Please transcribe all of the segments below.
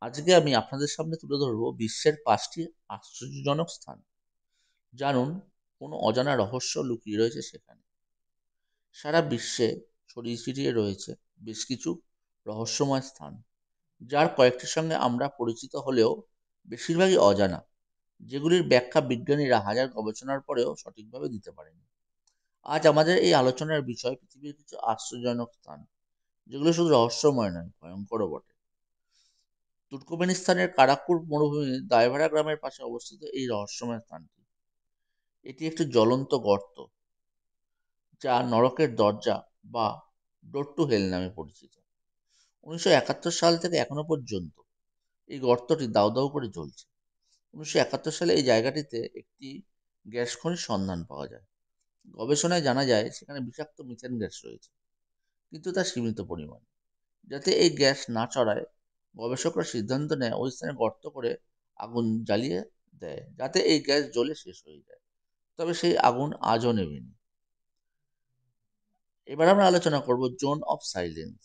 আজকে আমি আপনাদের সামনে তুলে ধরব বিশ্বের 5টি আশ্চর্যজনক স্থান। জানুন কোনো অজানা রহস্য লুকিয়ে রয়েছে সেখানে। সারা বিশ্বে ছড়িয়ে ছিটিয়ে রয়েছে বেশ কিছু রহস্যময় স্থান, যার কয়েকটির সঙ্গে আমরা পরিচিত হলেও বেশিরভাগই অজানা, যেগুলির ব্যাখ্যা বিজ্ঞানীরা হাজার গবেষণার পরেও সঠিকভাবে দিতে পারেনি। আজ আমাদের এই আলোচনার বিষয় পৃথিবীর কিছু আশ্চর্যজনক স্থান, যেগুলো শুধু রহস্যময় নয়, ভয়ঙ্করও বটে। তুর্কমেনিস্তানের কারাকুর মরুভূমির দায়ভাড়া গ্রামের পাশে অবস্থিত এই রহস্যময় স্থানটি। এটি একটি জ্বলন্ত গর্ত, যা নরকের দরজা বা ডোর টু হেল নামে পরিচিত। 1971 সাল থেকে এখনো পর্যন্ত এই গর্তটি দাউ দাউ করে জ্বলছে। 1971 সালে এই জায়গাটিতে একটি গ্যাস খনির সন্ধান পাওয়া যায়। গবেষণায় জানা যায় সেখানে বিষাক্ত মিথেন গ্যাস রয়েছে, কিন্তু তা সীমিত পরিমাণ। যাতে এই গ্যাস না ছড়ায়, গবেষকরা সিদ্ধান্ত নেয় ওই স্থানে গর্ত করে আগুন জ্বালিয়ে দেয়, যাতে এই গ্যাস জ্বলে শেষ হয়ে যায়। তবে সেই আগুন আজও নেভেনি। এবার আমরা আলোচনা করব জোন অফ সাইলেন্স।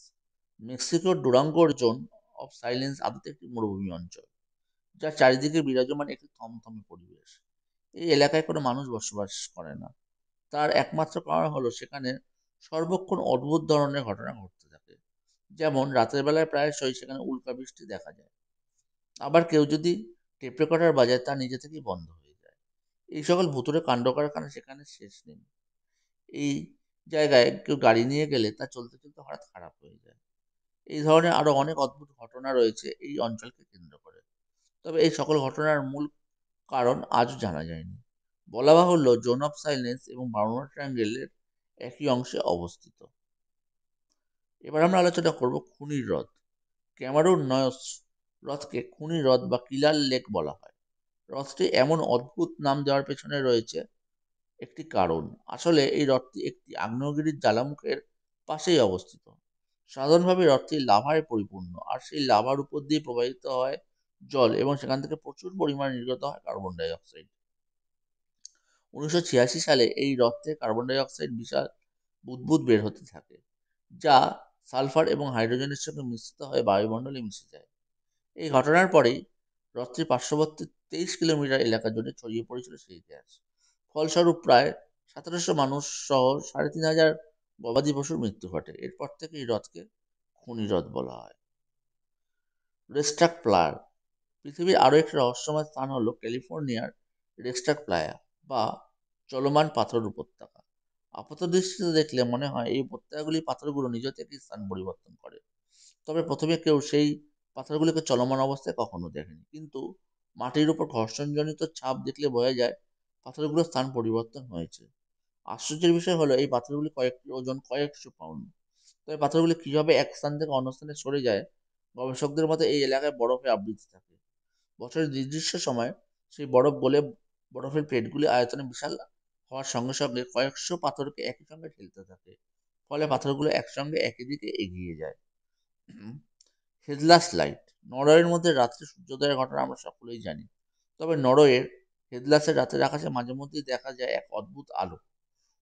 মেক্সিকোর ডুরাঙ্গোর জোন অফ সাইলেন্স আদতে একটি মরুভূমি অঞ্চল, যার চারিদিকে বিরাজমান একটি থমথমে পরিবেশ। এই এলাকায় কোনো মানুষ বসবাস করে না। তার একমাত্র কারণ হলো সেখানে সর্বক্ষণ অদ্ভুত ধরনের ঘটনা ঘটতে থাকে। যেমন রাতের বেলায় প্রায়শই সেখানে উল্কাবৃষ্টি দেখা যায়। আবার কেউ যদি টেপ রেকর্ডার বাজায়, তা নিজে থেকেই বন্ধ হয়ে যায়। এই সকল ভুতুড়ে কাণ্ড কারখানা সেখানে শেষ নেই। এই জায়গায় কেউ গাড়ি নিয়ে গেলে তা চলতে চলতে হঠাৎ খারাপ হয়ে যায়। এই ধরনের আরো অনেক অদ্ভুত ঘটনা রয়েছে এই অঞ্চলকে কেন্দ্র করে। তবে এই সকল ঘটনার মূল কারণ আজও জানা যায়নি। বলা বাহুল্য, জোন অফ সাইলেন্স এবং বারমুডা ট্রায়াঙ্গেলের একই অংশে অবস্থিত। এবার আমরা আলোচনা করব খুনির হ্রদ। ক্যামারুন নয়স হ্রদকে খুনির হ্রদ বা কিলার লেক বলা হয়। হ্রদটি এমন অদ্ভুত নাম দেওয়ার পেছনে রয়েছে একটি কারণ। আসলে এই হ্রদটি একটি আগ্নেয়গিরির জ্বালামুখের পাশেই অবস্থিত। সাধারণভাবে হ্রদটি লাভায় পরিপূর্ণ, আর সেই লাভার উপর দিয়ে প্রবাহিত হয় জল, এবং সেখান থেকে প্রচুর পরিমাণে নির্গত হয় কার্বন ডাই অক্সাইড। 1986 সালে এই হ্রদ থেকে কার্বন ডাই অক্সাইড বিশাল বুদবুদ বের হতে থাকে, যা সালফার এবং হাইড্রোজেনের সঙ্গে মিশ্রিত হয়ে বায়ুমণ্ডলে মিশে যায়। এই ঘটনার পরেই হ্রদটির পার্শ্ববর্তী 23 কিলোমিটার এলাকা জুড়ে ছড়িয়ে পড়েছিল সেই গ্যাস। ফলস্বরূপ প্রায় 1700 মানুষ সহ 3500 গবাদি পশুর মৃত্যু ঘটে। এরপর থেকে এই হ্রদকে খনি হ্রদ বলা হয়। রেস্ট্রাক প্লায়ার। পৃথিবীর আরও একটি রহস্যময় স্থান হলো ক্যালিফোর্নিয়ার রেস্ট্রাক প্লায়া বা চলমান পাথর উপত্যকা। আপাত দৃষ্টিতে দেখলে মনে হয় এই উপত্যকাগুলি পাথরগুলো নিজে থেকেই স্থান পরিবর্তন করে। তবে প্রথমে কেউ সেই পাথরগুলোকে চলমান অবস্থায় কখনো দেখেনি, কিন্তু মাটির উপর ঘর্ষণজনিত ছাপ দেখলে বোঝা যায় পাথরগুলোর স্থান পরিবর্তন হয়েছে। আশ্চর্যের বিষয় হলো এই পাথরগুলি কয়েকটি ওজন কয়েকশো পাউন্ড। তবে পাথরগুলি কিভাবে এক স্থান থেকে অন্য স্থানে সরে যায়, গবেষকদের মতে এই এলাকায় বরফে আবৃত থাকে। বছরের নির্দিষ্ট সময় সেই বরফ গলে বরফের প্লেটগুলি আয়তনে বিশাল হওয়ার সঙ্গে সঙ্গে কয়েকশো পাথরকে একই সঙ্গে ঠেলতে থাকে। ফলে পাথরগুলো একসঙ্গে একই দিকে এগিয়ে যায়। হেজলাস লাইট। নরওয়ের মধ্যে রাত্রে সূর্যোদয়ের ঘটনা আমরা সকলেই জানি। তবে নরওয়ের হেজলাসের রাতের আকাশে মাঝে মধ্যেই দেখা যায় এক অদ্ভুত আলো।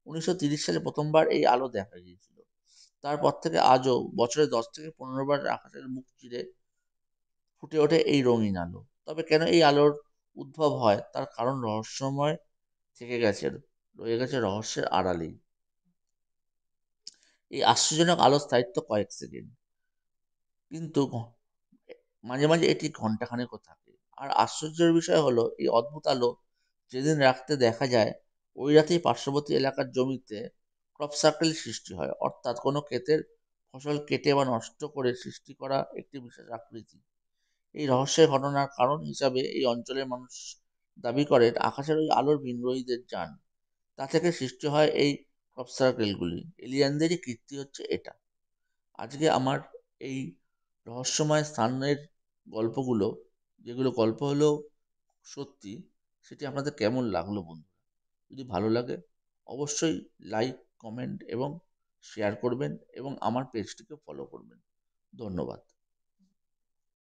1930 সালে প্রথমবার এই আলো দেখা গিয়েছিল। তারপর থেকে আজও বছরে 10 থেকে 15 বার আকাশের মুখ চিরে ফুটে ওঠে এই রঙিন আলো। তবে কেন এই আলোর উদ্ভব হয়, তার কারণ রহস্যময় থেকে গেছে, রয়ে গেছে রহস্যের আড়ালেই। এই আশ্চর্যজনক আলোর স্থায়িত্ব কয়েক সেকেন্ড, কিন্তু মাঝে মাঝে এটি ঘন্টাখানেকও থাকে। আর আশ্চর্যের বিষয় হলো, এই অদ্ভুত আলো যেদিন রাখতে দেখা যায়, ওই রাতেই পার্শ্ববর্তী এলাকার জমিতে ক্রপ সার্কেল সৃষ্টি হয়, অর্থাৎ কোনো ক্ষেতের ফসল কেটে বা নষ্ট করে সৃষ্টি করা একটি বিশেষ আকৃতি। এই রহস্যের ঘটনার কারণ হিসাবে এই অঞ্চলের মানুষ দাবি করেন আকাশের ওই আলোর ভিনগ্রহীদের যান, তা থেকে সৃষ্টি হয় এই ক্রপ সার্কেলগুলি। এলিয়ানদেরই কীর্তি হচ্ছে এটা। আজকে আমার এই রহস্যময় স্থানের গল্পগুলো, যেগুলো গল্প হলেও সত্যি, সেটি আপনাদের কেমন লাগলো বন্ধুরা? যদি ভালো লাগে অবশ্যই লাইক, কমেন্ট এবং শেয়ার করবেন, এবং আমার পেজটিকে ফলো করবেন। ধন্যবাদ।